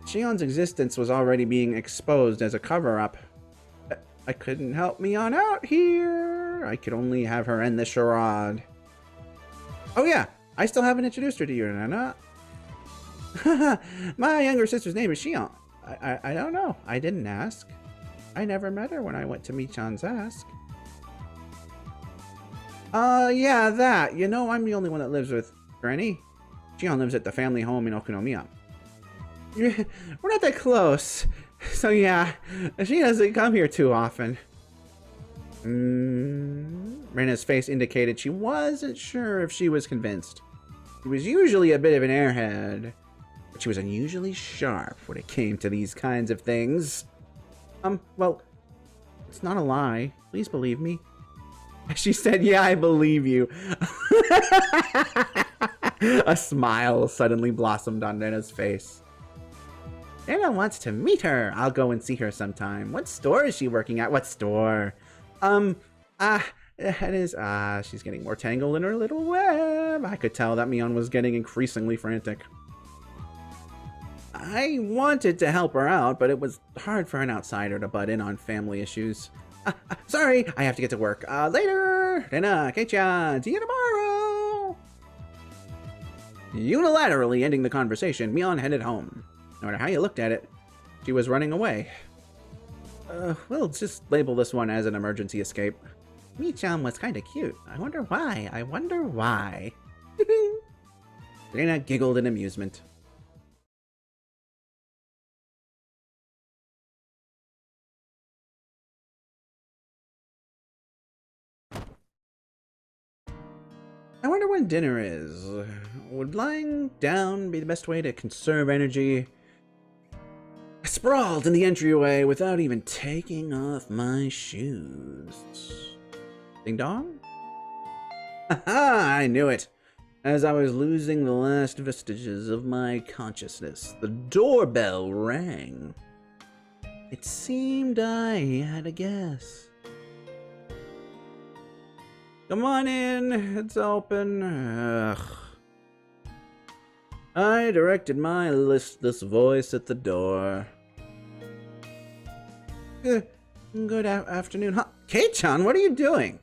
Shion's existence was already being exposed as a cover-up. I couldn't help Mion out here. her. I could only have her end the charade. Oh yeah, I still haven't introduced her to you, Nana. My younger sister's name is Shion. I don't know. I didn't ask. I never met her when I went to Michan's ask. Yeah, that. You know, I'm the only one that lives with Granny. Shion lives at the family home in Okunomiya. We're not that close. So yeah, she doesn't come here too often. Rena's face indicated she wasn't sure if she was convinced. She was usually a bit of an airhead, but she was unusually sharp when it came to these kinds of things. Well, it's not a lie. Please believe me. She said, yeah, I believe you. A smile suddenly blossomed on Rena's face. Rena wants to meet her. I'll go and see her sometime. What store is she working at? What store? She's getting more tangled in her little web. I could tell that Mion was getting increasingly frantic. I wanted to help her out, but it was hard for an outsider to butt in on family issues. Sorry, I have to get to work. Later! Rena, Kei-chan, see you tomorrow! Unilaterally ending the conversation, Mion headed home. No matter how you looked at it, she was running away. We'll just label this one as an emergency escape. Michan was kinda cute. I wonder why. I wonder why. Rena giggled in amusement. I wonder when dinner is. Would lying down be the best way to conserve energy? I sprawled in the entryway without even taking off my shoes. Ding dong? Haha, I knew it. As I was losing the last vestiges of my consciousness, the doorbell rang. It seemed I had a guess. Come on in, it's open. Ugh. I directed my listless voice at the door. Good afternoon. Huh? Kei-chan, what are you doing?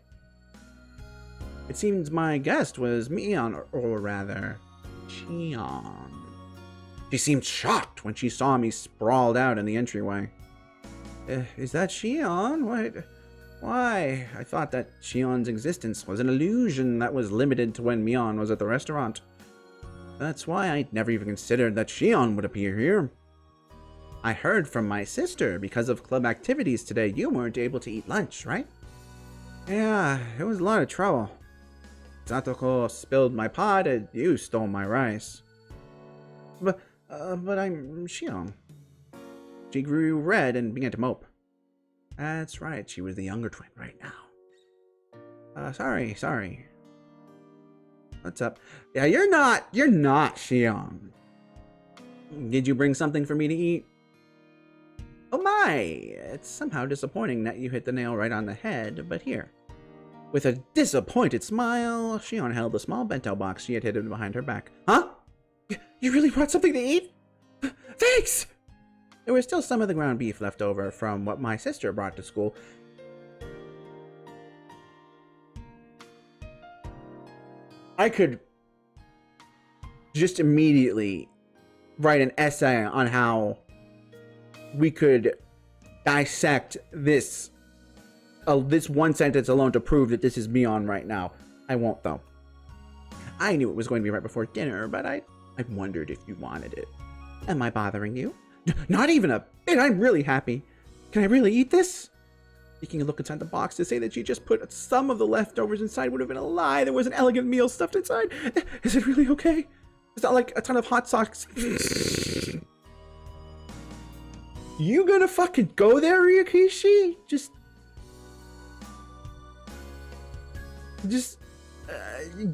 It seems my guest was Mion, or rather, Shion. She seemed shocked when she saw me sprawled out in the entryway. Is that Shion? What? Why? I thought that Shion's existence was an illusion that was limited to when Mion was at the restaurant. That's why I never even considered that Shion would appear here. I heard from my sister because of club activities today you weren't able to eat lunch, right? Yeah, it was a lot of trouble. Stantoko spilled my pot and you stole my rice. But I'm Shion. She grew red and began to mope. That's right, she was the younger twin right now. Sorry. What's up? Yeah, you're not Shion. Did you bring something for me to eat? Oh my! It's somehow disappointing that you hit the nail right on the head, but here. With a disappointed smile, Shion held the small bento box she had hidden behind her back. Huh? You really brought something to eat? Thanks! There was still some of the ground beef left over from what my sister brought to school. I could just immediately write an essay on how we could dissect this one sentence alone to prove that this is Mion right now. I won't, though. I knew it was going to be right before dinner, but I wondered if you wanted it. Am I bothering you? Not even a bit. I'm really happy. Can I really eat this? Taking a look inside the box to say that she just put some of the leftovers inside would have been a lie. There was an elegant meal stuffed inside. Is it really okay? Is that like a ton of hot sauce? You gonna fucking go there, Ryukishi? Just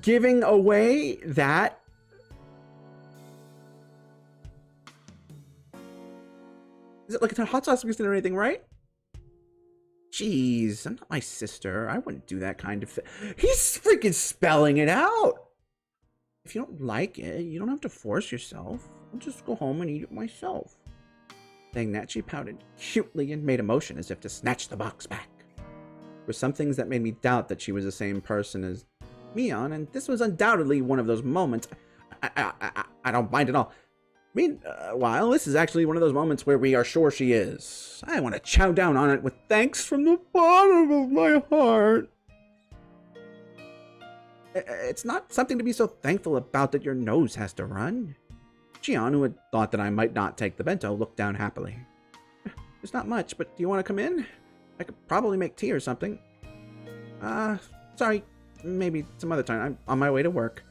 giving away that? Is it like a ton of hot sauce mixed in or anything, right? Jeez, I'm not my sister. I wouldn't do that kind of thing. He's freaking spelling it out. If you don't like it, you don't have to force yourself. I'll just go home and eat it myself. Saying that, she pouted cutely and made a motion as if to snatch the box back. were some things that made me doubt that she was the same person as Mion, and this was undoubtedly one of those moments. I don't mind at all. Meanwhile, this is actually one of those moments where we are sure she is. I want to chow down on it with thanks from the bottom of my heart. It's not something to be so thankful about that your nose has to run. Shion, who had thought that I might not take the bento, looked down happily. There's not much, but do you want to come in? I could probably make tea or something. Sorry, maybe some other time. I'm on my way to work.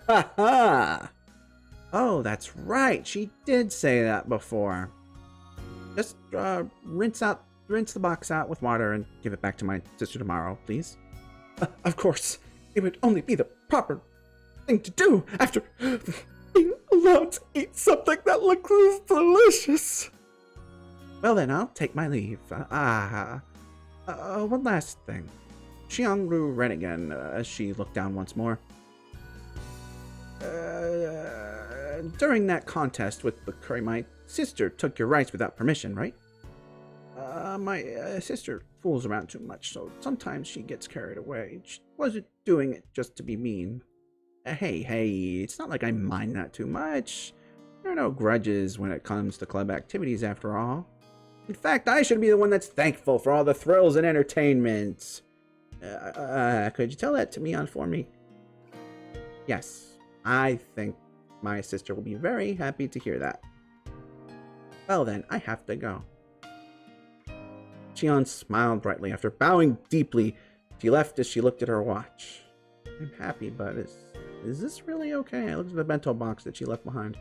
Ha ha! Oh, that's right. She did say that before. Just rinse the box out with water and give it back to my sister tomorrow, please. Of course. It would only be the proper thing to do after being allowed to eat something that looks this delicious. Well then, I'll take my leave. One last thing. Xiang grew red again as she looked down once more. During that contest with the curry, my sister took your rice without permission, right? My sister fools around too much, so sometimes she gets carried away. She wasn't doing it just to be mean. Hey, it's not like I mind that too much. There are no grudges when it comes to club activities, after all. In fact, I should be the one that's thankful for all the thrills and entertainment. Could you tell that to Mion for me? Yes, I think my sister will be very happy to hear that. Well then, I have to go. Shion smiled brightly after bowing deeply. She left as she looked at her watch. I'm happy, but is this really okay? I looked at the bento box that she left behind.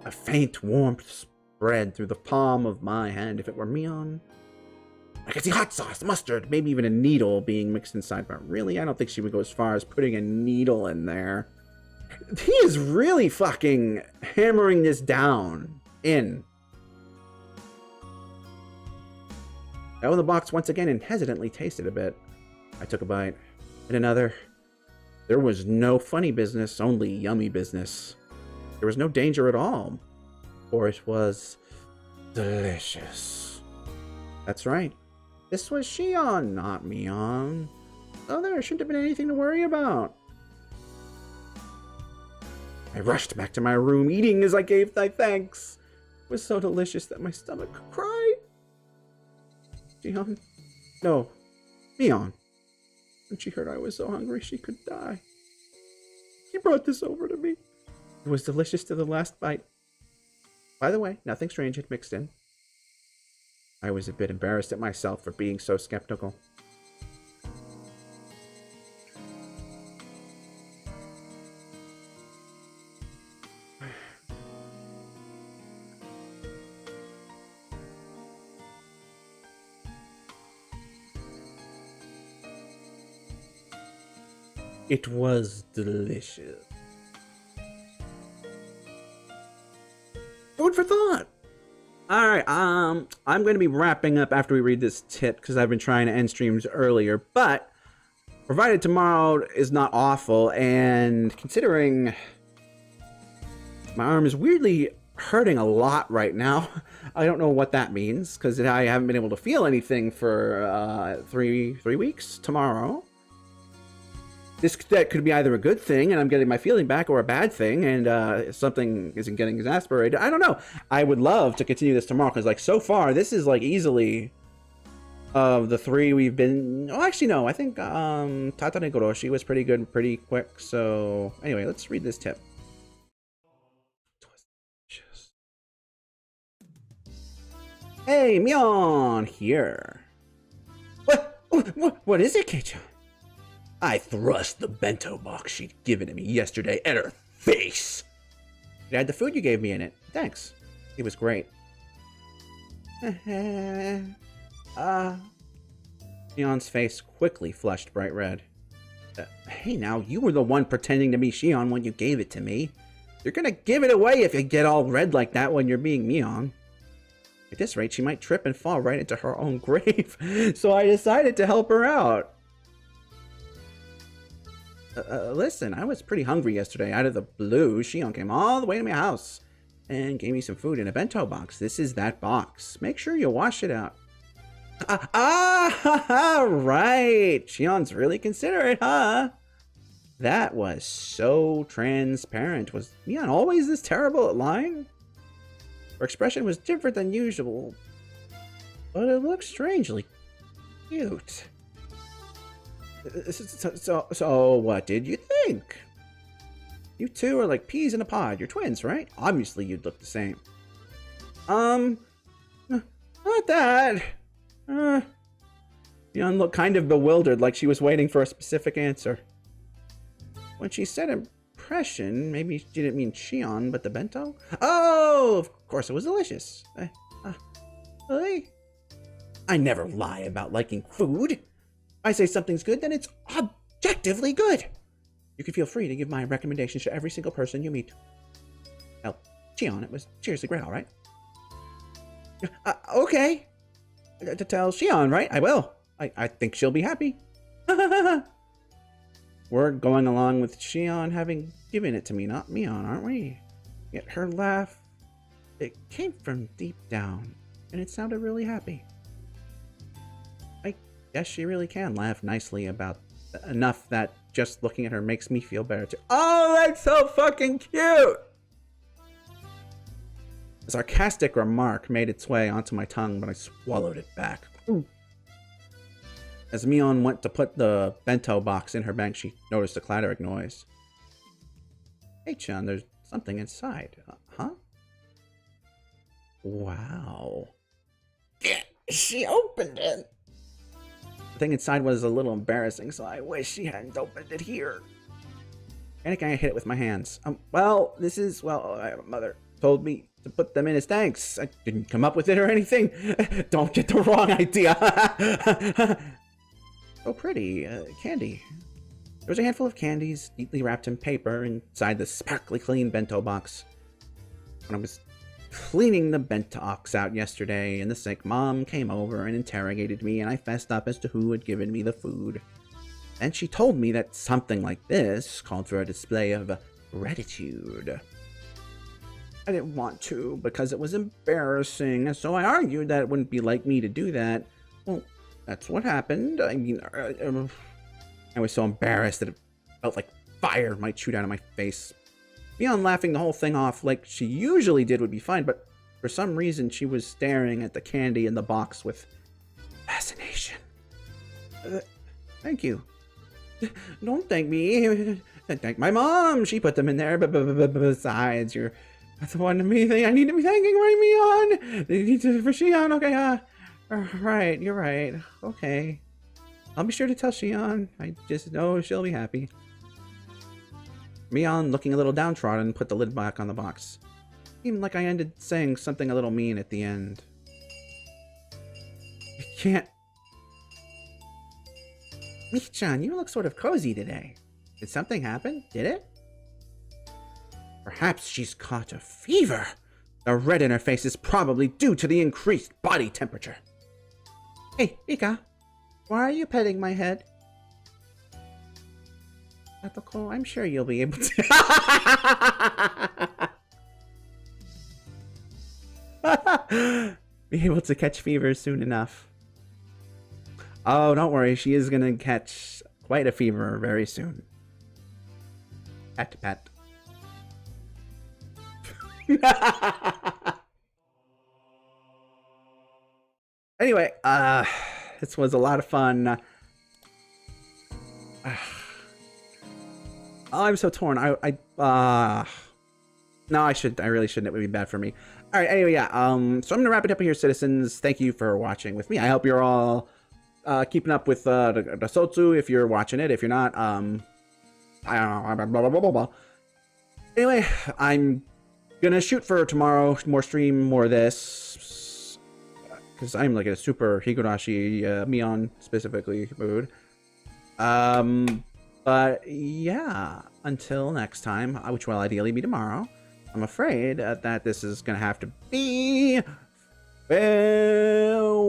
A faint warmth spread through the palm of my hand. If it were Mion, I could see hot sauce, mustard, maybe even a needle being mixed inside. But really, I don't think she would go as far as putting a needle in there. He is really fucking hammering this down in. I opened the box once again and hesitantly tasted a bit. I took a bite, and another. There was no funny business, only yummy business. There was no danger at all, for it was delicious. That's right. This was Shion, not Mion. So there shouldn't have been anything to worry about. I rushed back to my room, eating as I gave thy thanks. It was so delicious that my stomach could cry. Shion? No, Mion. When she heard I was so hungry she could die, she brought this over to me. It was delicious to the last bite. By the way, nothing strange had mixed in. I was a bit embarrassed at myself for being so skeptical. It was delicious. Food for thought. All right, I'm going to be wrapping up after we read this tip because I've been trying to end streams earlier, but provided tomorrow is not awful, and considering my arm is weirdly hurting a lot right now, I don't know what that means because I haven't been able to feel anything for three weeks. Tomorrow, that could be either a good thing and I'm getting my feeling back, or a bad thing and something isn't getting exasperated. I don't know. I would love to continue this tomorrow because, like, so far this is like easily of the three we've been. Oh, actually no. I think Higurashi was pretty good, pretty quick. So anyway, let's read this tip. Hey, Mion here. What is it, Kei-chan? I thrust the bento box she'd given to me yesterday at her face. It had the food you gave me in it. Thanks. It was great. Shion's face quickly flushed bright red. Hey now, you were the one pretending to be Shion when you gave it to me. You're gonna give it away if you get all red like that when you're being Mion. At this rate, she might trip and fall right into her own grave. So I decided to help her out. Listen, I was pretty hungry yesterday. Out of the blue, Shion came all the way to my house and gave me some food in a bento box. This is that box. Make sure you wash it out. Right. Shion's really considerate, huh? That was so transparent. Was Mion always this terrible at lying? Her expression was different than usual, but it looked strangely cute. So what did you think? You two are like peas in a pod. You're twins, right? Obviously, you'd look the same. Not that. Mion looked kind of bewildered, like she was waiting for a specific answer. When she said impression, maybe she didn't mean Shion, but the bento? Oh, of course it was delicious. Really? I never lie about liking food. If I say something's good, then it's objectively good. You can feel free to give my recommendations to every single person you meet. Well, Shion, it was seriously great, all right? Okay. To tell Shion, right? I will. I think she'll be happy. We're going along with Shion having given it to me, not Mion, aren't we? Yet her laugh, it came from deep down, and it sounded really happy. I guess she really can laugh nicely about enough that just looking at her makes me feel better too. Oh, that's so fucking cute! A sarcastic remark made its way onto my tongue, but I swallowed it back. Ooh. As Mion went to put the bento box in her bag, she noticed a clattering noise. Hey, Chan, there's something inside. Huh? Wow. She opened it. The thing inside was a little embarrassing, so I wish she hadn't opened it here. I hit it with my hands. Well, this is, Mother told me to put them in as thanks. I didn't come up with it or anything. Don't get the wrong idea. So pretty. Candy. There was a handful of candies, neatly wrapped in paper, inside the sparkly clean bento box. When I was cleaning the bento box out yesterday in the sink, Mom came over and interrogated me, and I fessed up as to who had given me the food. Then she told me that something like this called for a display of gratitude. I didn't want to, because it was embarrassing, so I argued that it wouldn't be like me to do that. Well, that's what happened. I mean, I was so embarrassed that it felt like fire might shoot out of my face. Beyond laughing the whole thing off like she usually did would be fine, but for some reason she was staring at the candy in the box with fascination. Thank you. Don't thank me. Thank my mom. She put them in there. But besides, you're the one to me thing I need to be thanking right, Mion. For Shion. Okay, right, you're right. Okay. I'll be sure to tell Shion. I just know she'll be happy. Mion, looking a little downtrodden, put the lid back on the box. Seemed like I ended saying something a little mean at the end. I can't... Mii-chan, you look sort of cozy today. Did something happen? Did it? Perhaps she's caught a fever. The red in her face is probably due to the increased body temperature. Hey, Mika. Why are you petting my head? Ethical, I'm sure you'll be able to... be able to catch fever soon enough. Oh, don't worry. She is going to catch quite a fever very soon. Pet, pet. Anyway, this was a lot of fun. Oh, I'm so torn. No, I really shouldn't. It would be bad for me. All right. Anyway, yeah. So I'm gonna wrap it up here, citizens. Thank you for watching with me. I hope you're all keeping up with the Sotsu. If you're watching it, if you're not, I don't know. Blah, blah, blah, blah, blah. Anyway, I'm gonna shoot for tomorrow. More stream, more of this, because I'm like a super Higurashi Mion specifically mood. But yeah, until next time, which will ideally be tomorrow, I'm afraid that this is going to have to be farewell.